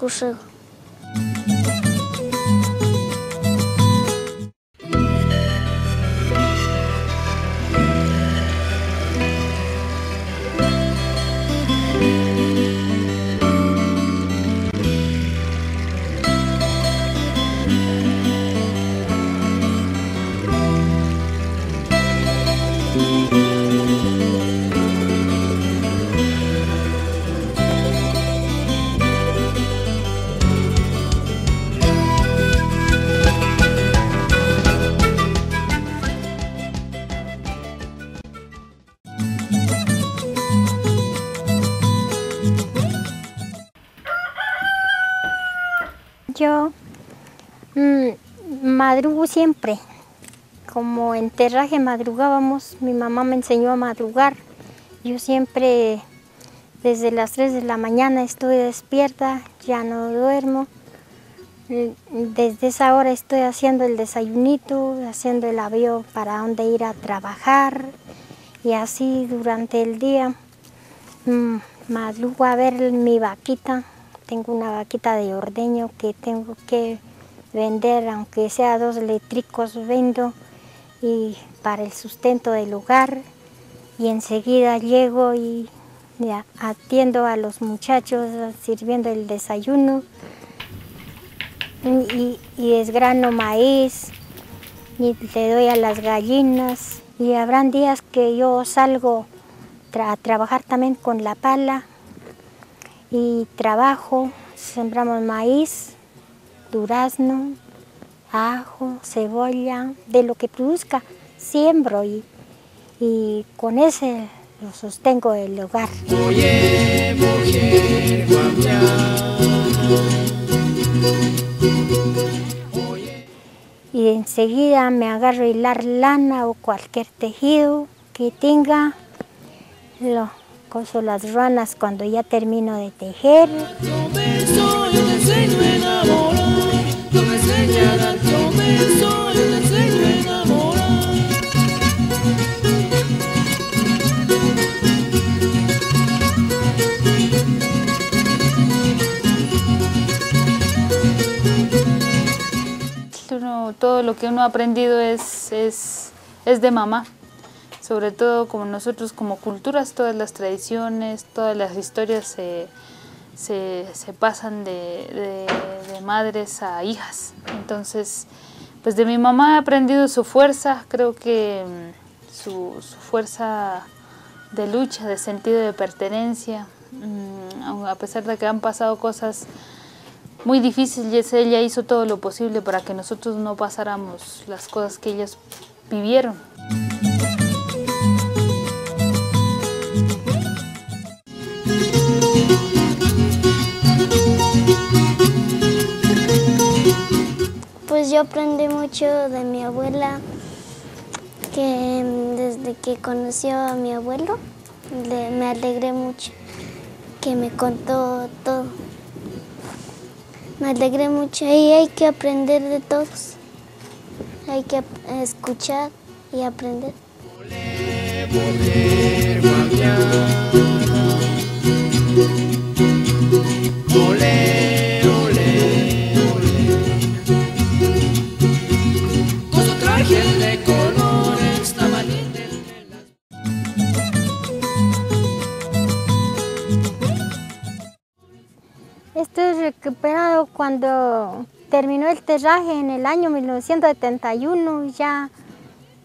Pushig. Yo madrugo siempre, como en terraje madrugábamos, mi mamá me enseñó a madrugar. Yo siempre desde las 3 de la mañana estoy despierta, ya no duermo. Desde esa hora estoy haciendo el desayunito, haciendo el avío para dónde ir a trabajar y así durante el día madrugo a ver mi vaquita. Tengo una vaquita de ordeño que tengo que vender, aunque sea 2 litricos vendo y para el sustento del hogar. Y enseguida llego y atiendo a los muchachos sirviendo el desayuno y desgrano maíz y le doy a las gallinas. Y habrán días que yo salgo a trabajar también con la pala. Y trabajo, sembramos maíz, durazno, ajo, cebolla, de lo que produzca, siembro y con ese lo sostengo el hogar. Oye, mujer guapiana. Y enseguida me agarro a hilar lana o cualquier tejido que tenga, lo coso las ranas cuando ya termino de tejer. Yo te enseño a enamorar. Yo me enseño a dar, yo te enseño a enamorar. Todo lo que uno ha aprendido es de mamá. Sobre todo como nosotros como culturas, todas las tradiciones, todas las historias se pasan de madres a hijas. Entonces, pues de mi mamá he aprendido su fuerza, creo que su fuerza de lucha, de sentido de pertenencia. A pesar de que han pasado cosas muy difíciles, ella hizo todo lo posible para que nosotros no pasáramos las cosas que ellas vivieron. Pues yo aprendí mucho de mi abuela, que desde que conoció a mi abuelo me alegré mucho, que me contó todo. Me alegré mucho y hay que aprender de todos, hay que escuchar y aprender. Olé, mujer guapiana. Olé, olé, olé. Con su traje de colores tan valiente. Esto es recuperado cuando terminó el terraje en el año 1971. Ya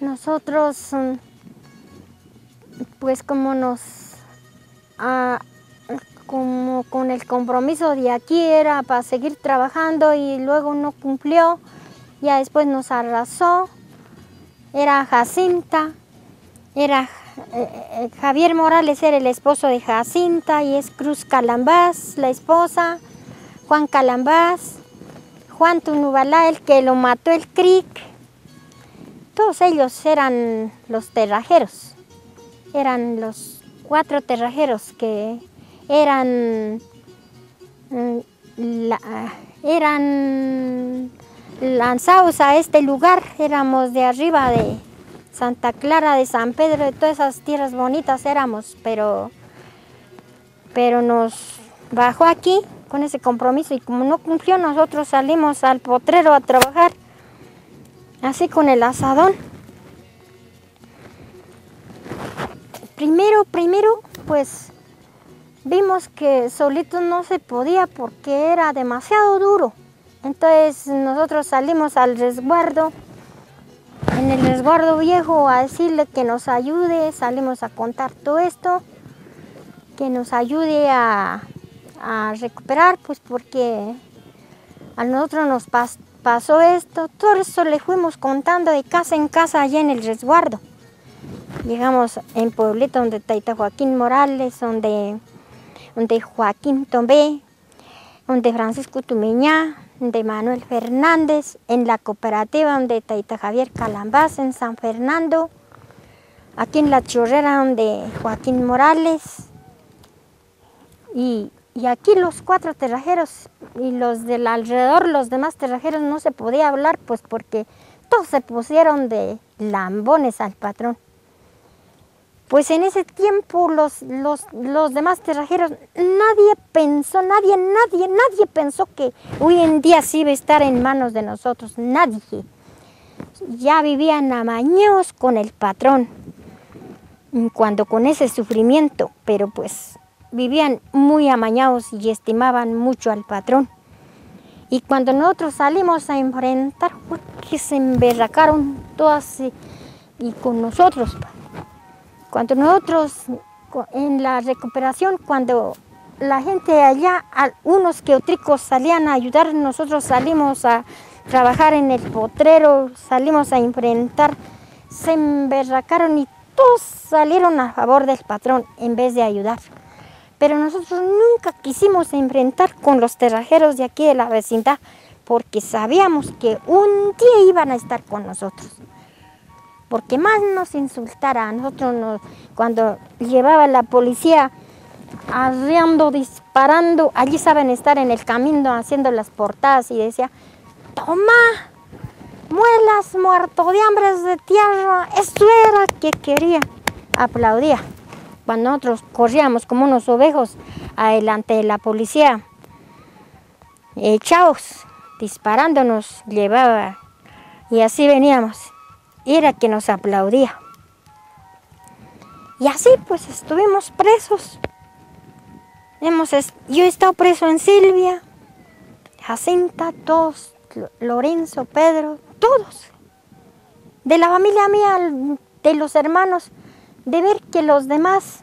nosotros, pues como con el compromiso de aquí era para seguir trabajando y luego no cumplió, ya después nos arrasó. Era Jacinta, Javier Morales era el esposo de Jacinta y es Cruz Calambás, la esposa, Juan Calambás, Juan Tunubalá, el que lo mató el CRIC. Todos ellos eran los terrajeros, eran los 4 terrajeros que eran lanzados a este lugar. Éramos de arriba de Santa Clara, de San Pedro, de todas esas tierras bonitas éramos, pero nos bajó aquí con ese compromiso, y como no cumplió, nosotros salimos al potrero a trabajar, así con el asadón. Primero, pues vimos que solito no se podía porque era demasiado duro. Entonces nosotros salimos al resguardo, en el resguardo viejo, a decirle que nos ayude. Salimos a contar todo esto, que nos ayude a recuperar, pues porque a nosotros nos pasó esto. Todo eso le fuimos contando de casa en casa allá en el resguardo. Llegamos en pueblito donde está Joaquín Morales, donde Joaquín Tomé, donde Francisco Tumeñá, de Manuel Fernández, en la cooperativa donde está Javier Calambás, en San Fernando, aquí en La Chorrera donde Joaquín Morales, y aquí los 4 terrajeros y los del alrededor, los demás terrajeros, no se podía hablar, pues porque todos se pusieron de lambones al patrón. Pues en ese tiempo los demás terrajeros, nadie pensó que hoy en día sí iba a estar en manos de nosotros, nadie. Ya vivían amañados con el patrón, cuando con ese sufrimiento, pero pues vivían muy amañados y estimaban mucho al patrón. Y cuando nosotros salimos a enfrentar, fue que se emberracaron todas y con nosotros. Cuando nosotros, en la recuperación, cuando la gente de allá, unos que otros salían a ayudar, nosotros salimos a trabajar en el potrero, salimos a enfrentar, se emberracaron y todos salieron a favor del patrón en vez de ayudar. Pero nosotros nunca quisimos enfrentar con los terrajeros de aquí de la vecindad, porque sabíamos que un día iban a estar con nosotros. Porque más nos insultara a nosotros, cuando llevaba la policía arreando, disparando, allí saben estar en el camino haciendo las portadas y decía, toma, muelas, muerto de hambre de tierra, eso era que quería, aplaudía. Cuando nosotros corríamos como unos ovejos adelante de la policía, echados, disparándonos, llevaba, y así veníamos. Era que nos aplaudía. Y así pues estuvimos presos. Yo he estado preso en Silvia, Jacinta, todos, Lorenzo, Pedro, todos. De la familia mía, de los hermanos, de ver que los demás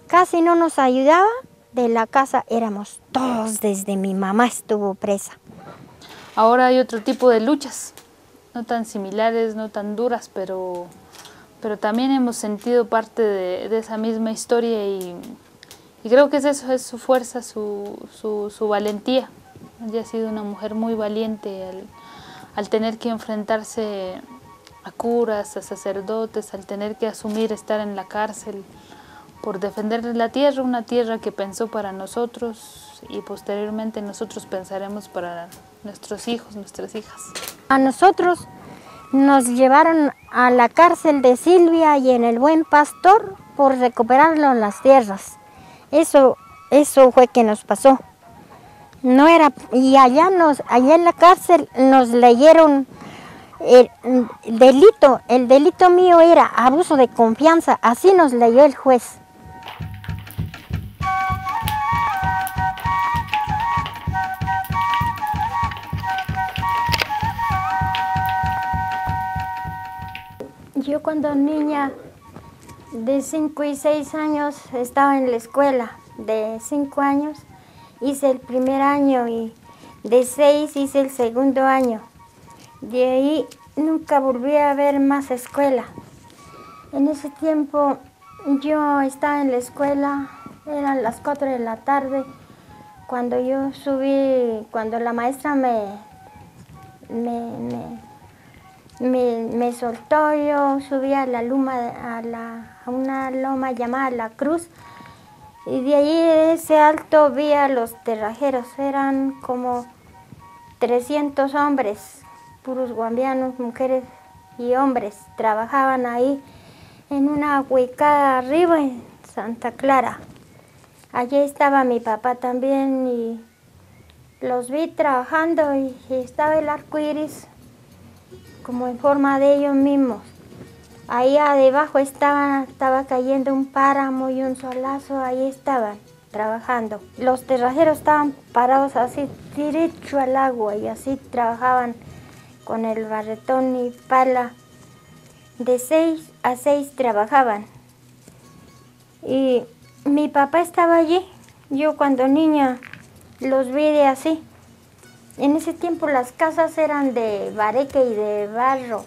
casi no nos ayudaban, de la casa éramos todos, desde mi mamá estuvo presa. Ahora hay otro tipo de luchas, no tan similares, no tan duras, pero también hemos sentido parte de esa misma historia y creo que es eso, es su fuerza, su valentía. Ella ha sido una mujer muy valiente al tener que enfrentarse a curas, a sacerdotes, al tener que asumir estar en la cárcel por defender la tierra, una tierra que pensó para nosotros y posteriormente nosotros pensaremos para nuestros hijos, nuestras hijas. A nosotros nos llevaron a la cárcel de Silvia y en el Buen Pastor por recuperarnos las tierras. Eso fue que nos pasó. No era, y allá en la cárcel nos leyeron el delito. El delito mío era abuso de confianza, así nos leyó el juez. Yo cuando niña de 5 y 6 años estaba en la escuela. De 5 años hice el primer año y de 6 hice el segundo año. De ahí nunca volví a ver más escuela. En ese tiempo yo estaba en la escuela, eran las 4 de la tarde, cuando yo subí, cuando la maestra me soltó, yo subí a la loma, a una loma llamada La Cruz, y de ahí de ese alto vi a los terrajeros, eran como 300 hombres, puros guambianos, mujeres y hombres, trabajaban ahí en una huicada arriba en Santa Clara. Allí estaba mi papá también los vi trabajando y estaba el arco iris como en forma de ellos mismos. Ahí debajo estaba cayendo un páramo y un solazo, ahí estaban trabajando. Los terrajeros estaban parados así, derecho al agua, y así trabajaban con el barretón y pala. De 6 a 6 trabajaban. Y mi papá estaba allí. Yo cuando niña los vi de así. En ese tiempo las casas eran de bareque y de barro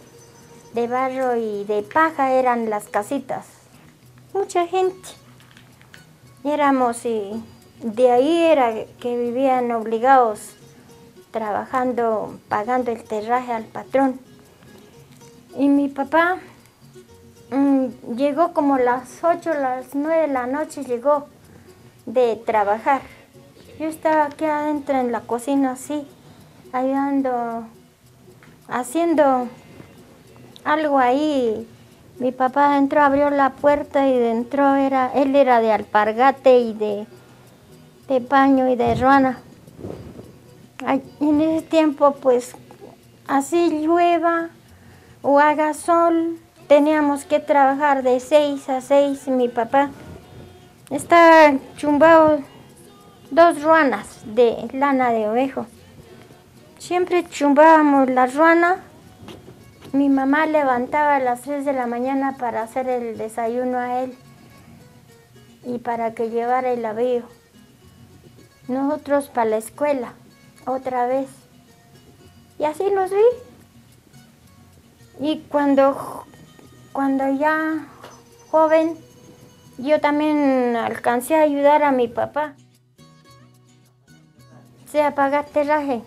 y de paja eran las casitas. Mucha gente. Éramos, y de ahí era que vivían obligados, trabajando, pagando el terraje al patrón. Y mi papá llegó como las 8, las 9 de la noche, llegó de trabajar. Yo estaba aquí adentro en la cocina así, ayudando, haciendo algo ahí. Mi papá entró, abrió la puerta y dentro él era de alpargate y de paño y de ruana. En ese tiempo, pues, así llueva o haga sol, teníamos que trabajar de 6 a 6. Mi papá estaba chumbado 2 ruanas de lana de ovejo. Siempre chumbábamos la ruana. Mi mamá levantaba a las 3 de la mañana para hacer el desayuno a él y para que llevara el avío. Nosotros para la escuela, otra vez. Y así los vi. Y cuando ya joven, yo también alcancé a ayudar a mi papá. O sea, pagar terraje.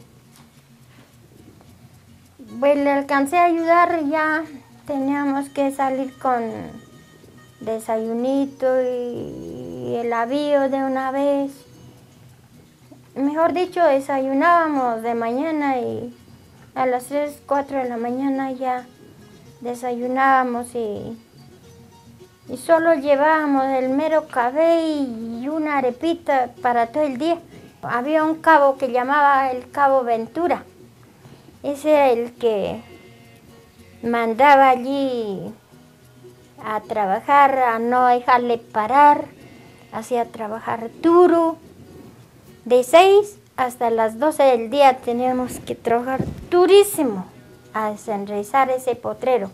Pues le alcancé a ayudar, ya teníamos que salir con desayunito y el avío de una vez. Mejor dicho, desayunábamos de mañana y a las 3, 4 de la mañana ya desayunábamos y solo llevábamos el mero café y una arepita para todo el día. Había un cabo que llamaba el Cabo Ventura. Ese era el que mandaba allí a trabajar, a no dejarle parar, hacía trabajar duro. De 6 hasta las 12 del día teníamos que trabajar durísimo a desenraizar ese potrero.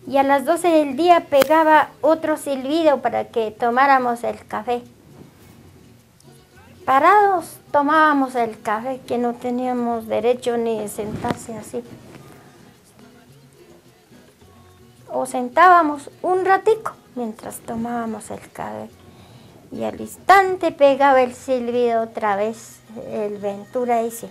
Y a las 12 del día pegaba otro silbido para que tomáramos el café. Parados tomábamos el café, que no teníamos derecho ni de sentarse así. O sentábamos un ratico mientras tomábamos el café. Y al instante pegaba el silbido otra vez, el Ventura ese.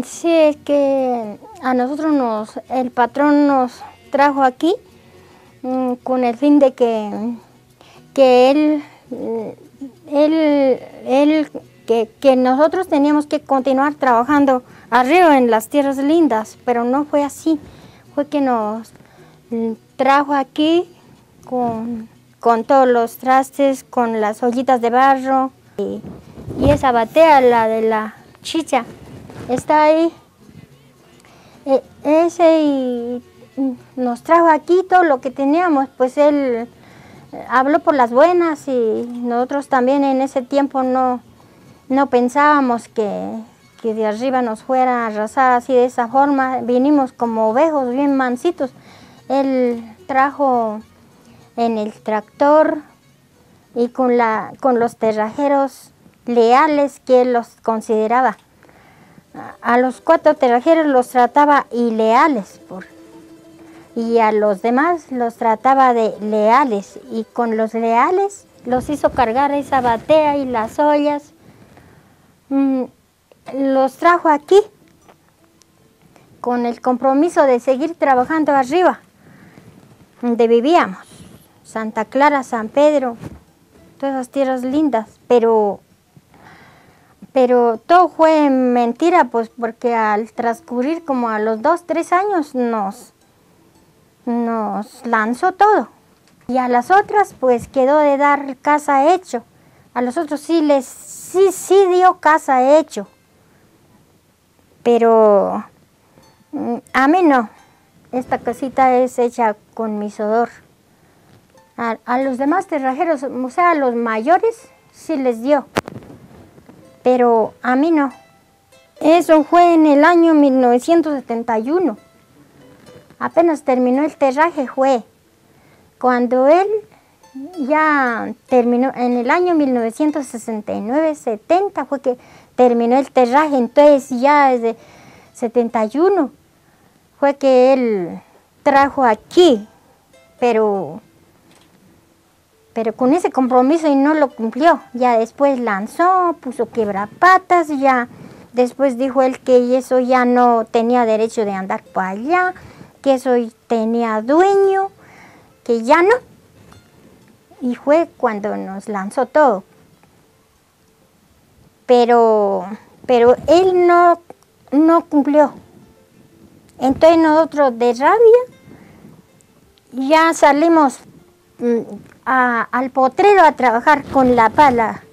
Sí, es que a nosotros el patrón nos trajo aquí con el fin de que que nosotros teníamos que continuar trabajando arriba en las tierras lindas, pero no fue así. Fue que nos trajo aquí con todos los trastes, con las ollitas de barro y esa batea, la de la chicha. Está ahí, ese y nos trajo aquí todo lo que teníamos, pues él habló por las buenas y nosotros también en ese tiempo no pensábamos que de arriba nos fuera a arrasar así de esa forma. Vinimos como ovejos bien mansitos. Él trajo en el tractor y con los terrajeros leales que él los consideraba. A los 4 terrajeros los trataba ileales y a los demás los trataba de leales, y con los leales los hizo cargar esa batea y las ollas. Los trajo aquí con el compromiso de seguir trabajando arriba, donde vivíamos, Santa Clara, San Pedro, todas esas tierras lindas, pero todo fue mentira, pues, porque al transcurrir como a los 2, 3 años nos lanzó todo. Y a las otras pues quedó de dar casa hecho. A los otros sí dio casa hecho. Pero a mí no. Esta casita es hecha con mi sudor. A los demás terrajeros, o sea, a los mayores sí les dio. Pero a mí no. Eso fue en el año 1971. Apenas terminó el terraje fue. Cuando él ya terminó, en el año 1969-70 fue que terminó el terraje, entonces ya desde 71 fue que él trajo aquí, pero con ese compromiso y no lo cumplió. Ya después lanzó, puso quebrapatas, ya después dijo él que eso ya no tenía derecho de andar para allá, que eso tenía dueño, que ya no. Y fue cuando nos lanzó todo. Pero él no cumplió. Entonces nosotros de rabia ya salimos al potrero a trabajar con la pala.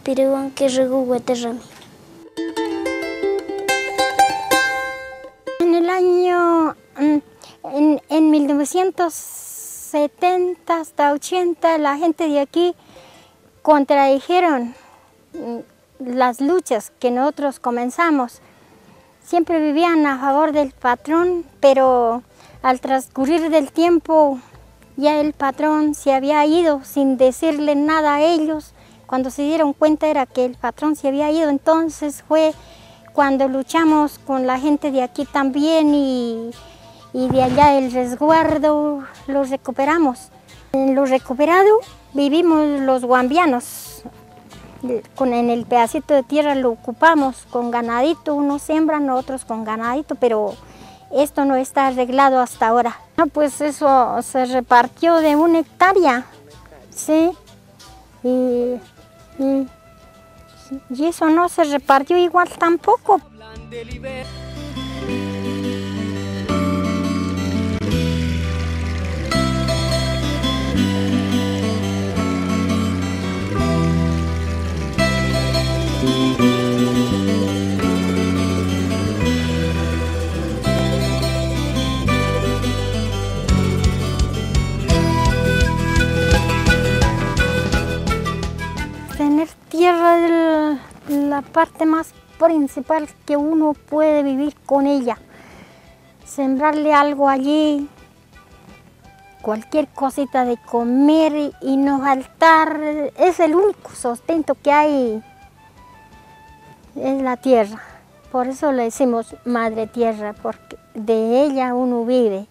Piruan que regu guaterrami. En el año, en 1970 hasta 80, la gente de aquí contradijeron las luchas que nosotros comenzamos. Siempre vivían a favor del patrón, pero al transcurrir del tiempo ya el patrón se había ido sin decirle nada a ellos. Cuando se dieron cuenta era que el patrón se había ido, entonces fue cuando luchamos con la gente de aquí también y de allá el resguardo lo recuperamos. En lo recuperado vivimos los guambianos, en el pedacito de tierra lo ocupamos con ganadito, unos siembran, otros con ganadito, pero esto no está arreglado hasta ahora. Pues eso se repartió de 1 hectárea, ¿sí? Y eso no se repartió igual tampoco. Tener tierra es la parte más principal que uno puede vivir con ella. Sembrarle algo allí, cualquier cosita de comer y no faltar, es el único sustento que hay, es la tierra. Por eso le decimos madre tierra, porque de ella uno vive.